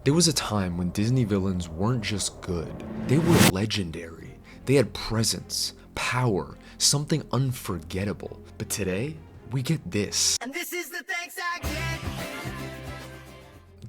There was a time when Disney villains weren't just good, they were legendary. They had presence, power, something unforgettable. But today, we get this. And this is the thanks I get.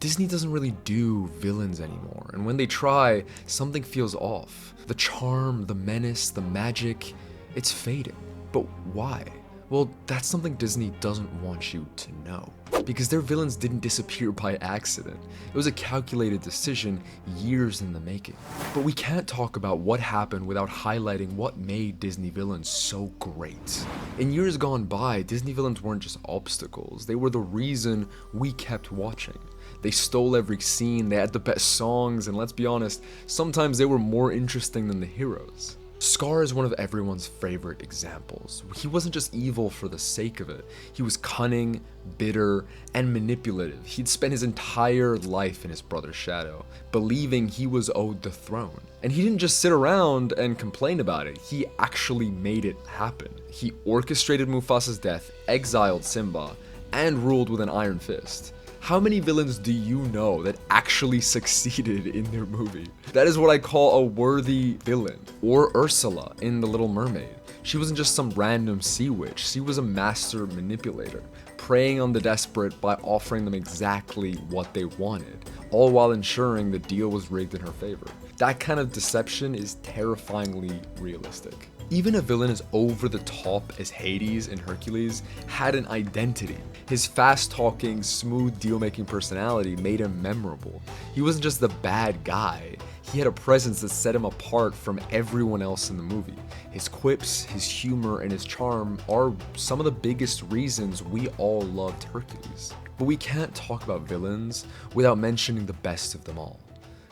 Disney doesn't really do villains anymore, and when they try, something feels off. The charm, the menace, the magic, it's fading. But why? Well, that's something Disney doesn't want you to know. Because their villains didn't disappear by accident. It was a calculated decision years in the making. But we can't talk about what happened without highlighting what made Disney villains so great. In years gone by, Disney villains weren't just obstacles, they were the reason we kept watching. They stole every scene, they had the best songs, and let's be honest, sometimes they were more interesting than the heroes. Scar is one of everyone's favorite examples. He wasn't just evil for the sake of it. He was cunning, bitter, and manipulative. He'd spent his entire life in his brother's shadow, believing he was owed the throne. And he didn't just sit around and complain about it, he actually made it happen. He orchestrated Mufasa's death, exiled Simba, and ruled with an iron fist. How many villains do you know that actually succeeded in their movie? That is what I call a worthy villain. Or Ursula in The Little Mermaid. She wasn't just some random sea witch, she was a master manipulator, preying on the desperate by offering them exactly what they wanted, all while ensuring the deal was rigged in her favor. That kind of deception is terrifyingly realistic. Even a villain as over the top as Hades in Hercules had an identity. His fast-talking, smooth deal-making personality made him memorable. He wasn't just the bad guy, he had a presence that set him apart from everyone else in the movie. His quips, his humor, and his charm are some of the biggest reasons we all loved Hercules. But we can't talk about villains without mentioning the best of them all.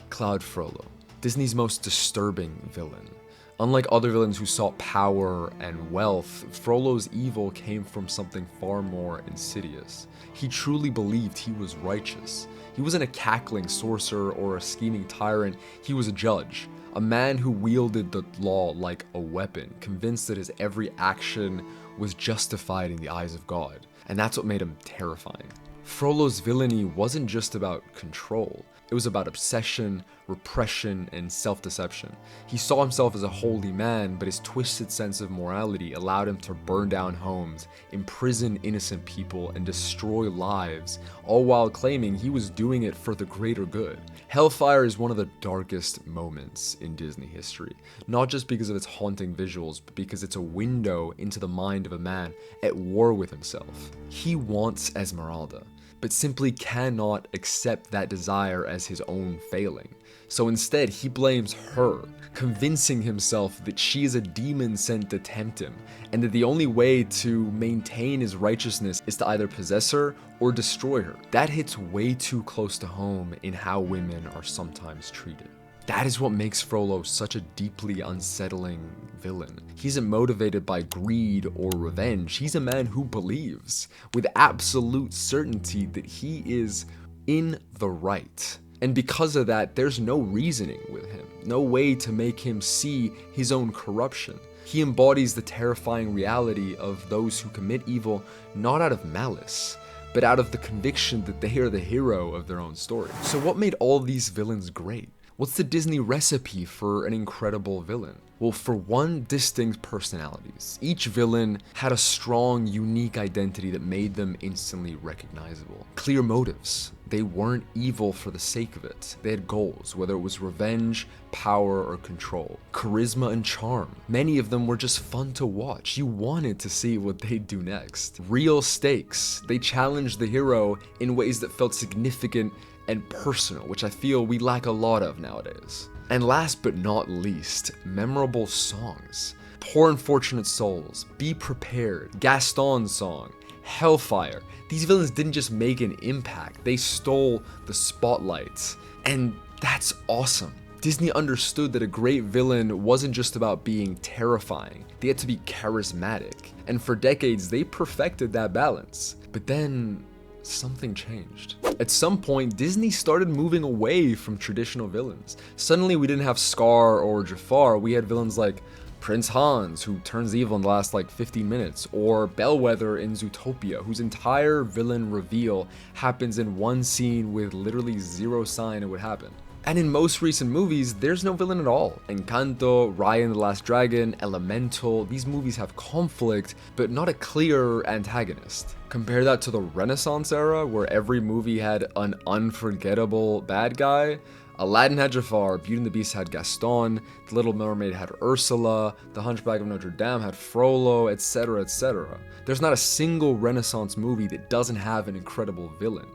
Cloud Frollo, Disney's most disturbing villain. Unlike other villains who sought power and wealth, Frollo's evil came from something far more insidious. He truly believed he was righteous. He wasn't a cackling sorcerer or a scheming tyrant, he was a judge. A man who wielded the law like a weapon, convinced that his every action was justified in the eyes of God. And that's what made him terrifying. Frollo's villainy wasn't just about control. It was about obsession, repression, and self-deception. He saw himself as a holy man, but his twisted sense of morality allowed him to burn down homes, imprison innocent people, and destroy lives, all while claiming he was doing it for the greater good. Hellfire is one of the darkest moments in Disney history, not just because of its haunting visuals, but because it's a window into the mind of a man at war with himself. He wants Esmeralda, but simply cannot accept that desire as his own failing. So instead, he blames her, convincing himself that she is a demon sent to tempt him, and that the only way to maintain his righteousness is to either possess her or destroy her. That hits way too close to home in how women are sometimes treated. That is what makes Frollo such a deeply unsettling villain. He isn't motivated by greed or revenge. He's a man who believes with absolute certainty that he is in the right. And because of that, there's no reasoning with him, no way to make him see his own corruption. He embodies the terrifying reality of those who commit evil not out of malice, but out of the conviction that they are the hero of their own story. So what made all these villains great? What's the Disney recipe for an incredible villain? Well, for one, distinct personalities. Each villain had a strong, unique identity that made them instantly recognizable. Clear motives. They weren't evil for the sake of it. They had goals, whether it was revenge, power, or control. Charisma and charm. Many of them were just fun to watch. You wanted to see what they'd do next. Real stakes. They challenged the hero in ways that felt significant and personal, which I feel we lack a lot of nowadays. And last but not least, memorable songs. Poor Unfortunate Souls, Be Prepared, Gaston's song, Hellfire. These villains didn't just make an impact, they stole the spotlight. And that's awesome. Disney understood that a great villain wasn't just about being terrifying, they had to be charismatic. And for decades, they perfected that balance. But then, something changed. At some point, Disney started moving away from traditional villains. Suddenly we didn't have Scar or Jafar, we had villains like Prince Hans, who turns evil in the last like 15 minutes, or Bellwether in Zootopia, whose entire villain reveal happens in one scene with literally zero sign it would happen. And in most recent movies, there's no villain at all. Encanto, Raya and the Last Dragon, Elemental, these movies have conflict, but not a clear antagonist. Compare that to the Renaissance era, where every movie had an unforgettable bad guy. Aladdin had Jafar, Beauty and the Beast had Gaston, The Little Mermaid had Ursula, The Hunchback of Notre Dame had Frollo, etc., etc. There's not a single Renaissance movie that doesn't have an incredible villain.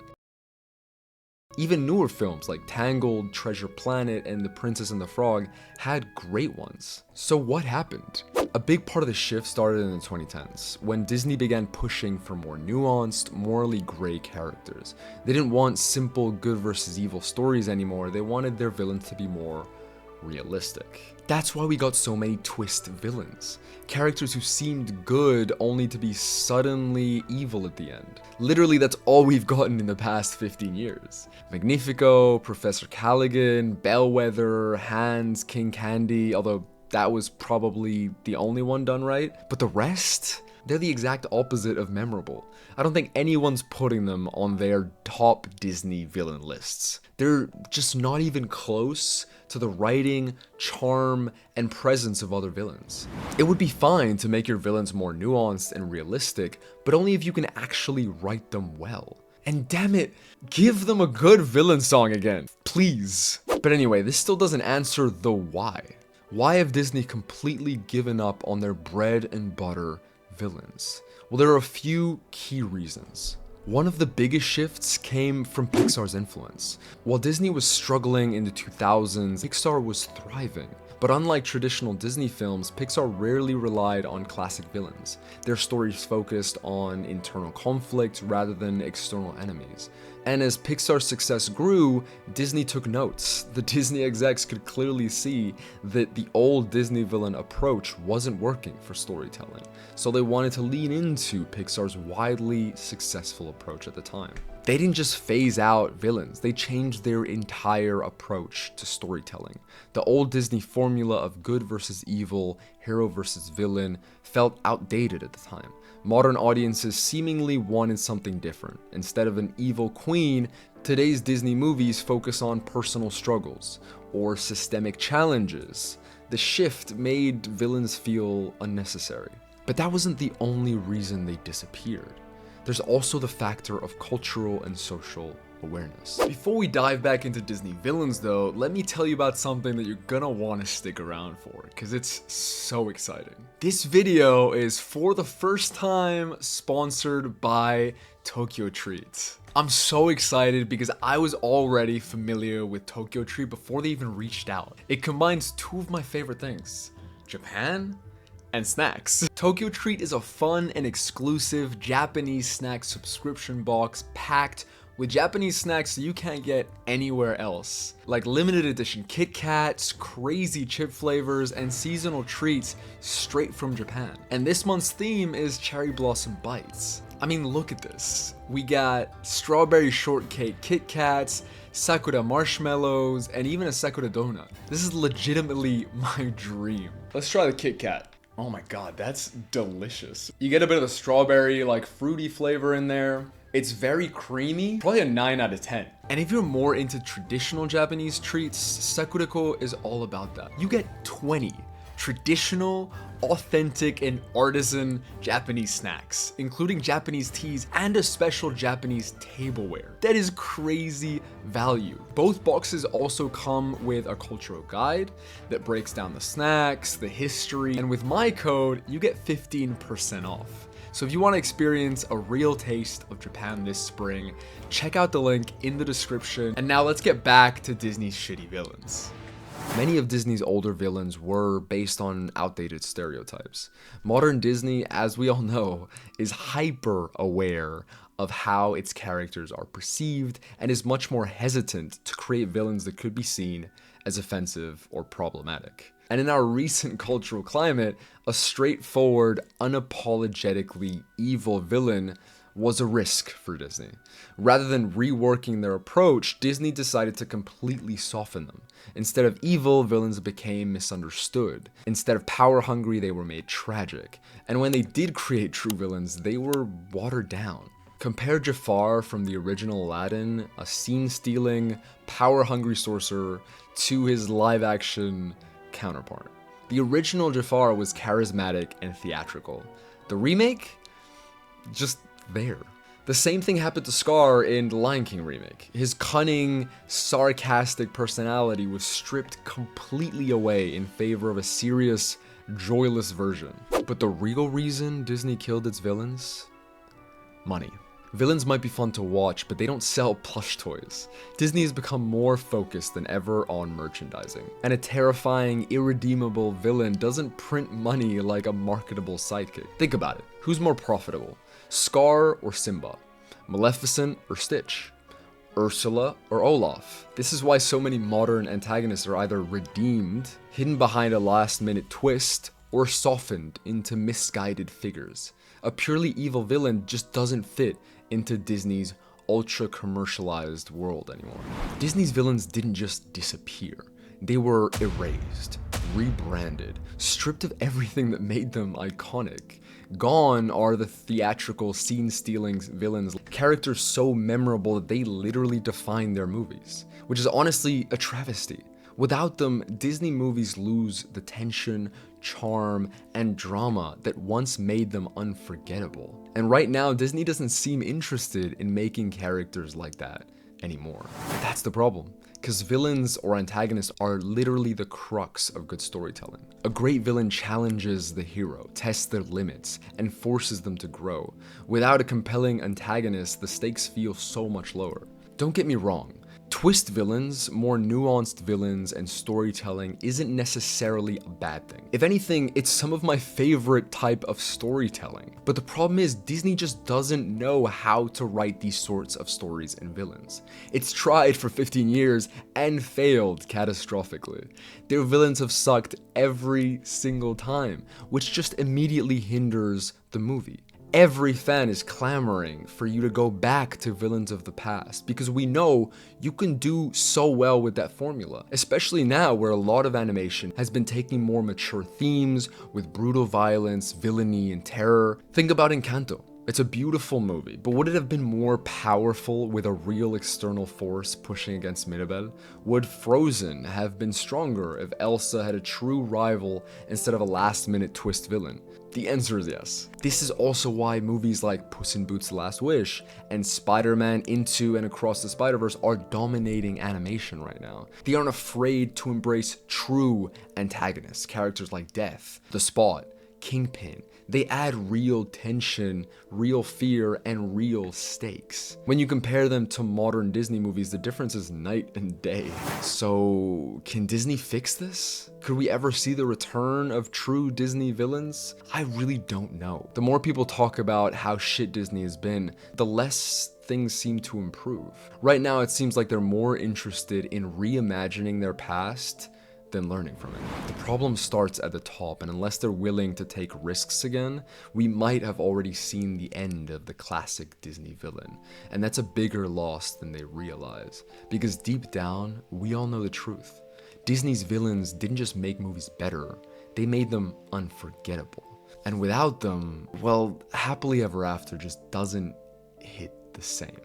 Even newer films like Tangled, Treasure Planet, and The Princess and the Frog had great ones. So what happened? A big part of the shift started in the 2010s, when Disney began pushing for more nuanced, morally gray characters. They didn't want simple good versus evil stories anymore, they wanted their villains to be more realistic. That's why we got so many twist villains. Characters who seemed good only to be suddenly evil at the end. Literally, that's all we've gotten in the past 15 years. Magnifico, Professor Callaghan, Bellwether, Hans, King Candy, although that was probably the only one done right. But the rest? They're the exact opposite of memorable. I don't think anyone's putting them on their top Disney villain lists. They're just not even close to the writing, charm, and presence of other villains. It would be fine to make your villains more nuanced and realistic, but only if you can actually write them well. And damn it, give them a good villain song again, please. But anyway, this still doesn't answer the why. Why have Disney completely given up on their bread and butter villains? Well, there are a few key reasons. One of the biggest shifts came from Pixar's influence. While Disney was struggling in the 2000s, Pixar was thriving. But unlike traditional Disney films, Pixar rarely relied on classic villains. Their stories focused on internal conflict rather than external enemies. And as Pixar's success grew, Disney took notes. The Disney execs could clearly see that the old Disney villain approach wasn't working for storytelling. So they wanted to lean into Pixar's widely successful approach at the time. They didn't just phase out villains, they changed their entire approach to storytelling. The old Disney formula of good versus evil, hero versus villain, felt outdated at the time. Modern audiences seemingly wanted something different. Instead of an evil queen, today's Disney movies focus on personal struggles or systemic challenges. The shift made villains feel unnecessary. But that wasn't the only reason they disappeared. There's also the factor of cultural and social awareness. Before we dive back into Disney villains though, let me tell you about something that you're gonna want to stick around for, because it's so exciting. This video is for the first time sponsored by Tokyo Treat. I'm so excited because I was already familiar with Tokyo Treat before they even reached out. It combines two of my favorite things, Japan and snacks. Tokyo Treat is a fun and exclusive Japanese snack subscription box packed with Japanese snacks that you can't get anywhere else. Like limited edition Kit Kats, crazy chip flavors, and seasonal treats straight from Japan. And this month's theme is Cherry Blossom Bites. I mean, look at this. We got strawberry shortcake Kit Kats, Sakura marshmallows, and even a Sakura donut. This is legitimately my dream. Let's try the Kit Kat. Oh my god, that's delicious. You get a bit of the strawberry, like fruity flavor in there. It's very creamy, probably a 9 out of 10. And if you're more into traditional Japanese treats, Sakurako is all about that. You get 20 traditional, authentic, and artisan Japanese snacks, including Japanese teas and a special Japanese tableware. That is crazy value. Both boxes also come with a cultural guide that breaks down the snacks, the history, and with my code, you get 15% off. So if you want to experience a real taste of Japan this spring, check out the link in the description. And now let's get back to Disney's shitty villains. Many of Disney's older villains were based on outdated stereotypes. Modern Disney, as we all know, is hyper aware of how its characters are perceived and is much more hesitant to create villains that could be seen as offensive or problematic. And in our recent cultural climate, a straightforward, unapologetically evil villain was a risk for Disney. Rather than reworking their approach, Disney decided to completely soften them. Instead of evil, villains became misunderstood. Instead of power-hungry, they were made tragic. And when they did create true villains, they were watered down. Compare Jafar from the original Aladdin, a scene-stealing, power-hungry sorcerer, to his live-action counterpart. The original Jafar was charismatic and theatrical. The remake? Just there. The same thing happened to Scar in the Lion King remake. His cunning, sarcastic personality was stripped completely away in favor of a serious, joyless version. But the real reason Disney killed its villains? Money. Villains might be fun to watch, but they don't sell plush toys. Disney has become more focused than ever on merchandising. And a terrifying, irredeemable villain doesn't print money like a marketable sidekick. Think about it. Who's more profitable? Scar or Simba? Maleficent or Stitch? Ursula or Olaf? This is why so many modern antagonists are either redeemed, hidden behind a last-minute twist, or softened into misguided figures. A purely evil villain just doesn't fit into Disney's ultra-commercialized world anymore. Disney's villains didn't just disappear. They were erased, rebranded, stripped of everything that made them iconic. Gone are the theatrical, scene-stealing villains, characters so memorable that they literally define their movies, which is honestly a travesty. Without them, Disney movies lose the tension, charm, and drama that once made them unforgettable. And right now, Disney doesn't seem interested in making characters like that anymore. That's the problem, because villains or antagonists are literally the crux of good storytelling. A great villain challenges the hero, tests their limits, and forces them to grow. Without a compelling antagonist, the stakes feel so much lower. Don't get me wrong. Twist villains, more nuanced villains, and storytelling isn't necessarily a bad thing. If anything, it's some of my favorite type of storytelling. But the problem is, Disney just doesn't know how to write these sorts of stories and villains. It's tried for 15 years and failed catastrophically. Their villains have sucked every single time, which just immediately hinders the movie. Every fan is clamoring for you to go back to villains of the past because we know you can do so well with that formula, especially now where a lot of animation has been taking more mature themes with brutal violence, villainy, and terror. Think about Encanto. It's a beautiful movie, but would it have been more powerful with a real external force pushing against Mirabel? Would Frozen have been stronger if Elsa had a true rival instead of a last-minute twist villain? The answer is yes. This is also why movies like Puss in Boots: The Last Wish and Spider-Man Into and Across the Spider-Verse are dominating animation right now. They aren't afraid to embrace true antagonists, characters like Death, The Spot, Kingpin. They add real tension, real fear, and real stakes. When you compare them to modern Disney movies, the difference is night and day. So, can Disney fix this? Could we ever see the return of true Disney villains? I really don't know. The more people talk about how shit Disney has been, the less things seem to improve. Right now, it seems like they're more interested in reimagining their past than learning from it. The problem starts at the top, and unless they're willing to take risks again, we might have already seen the end of the classic Disney villain. And that's a bigger loss than they realize, because deep down, we all know the truth. Disney's villains didn't just make movies better, they made them unforgettable. And without them, well, Happily Ever After just doesn't hit the same.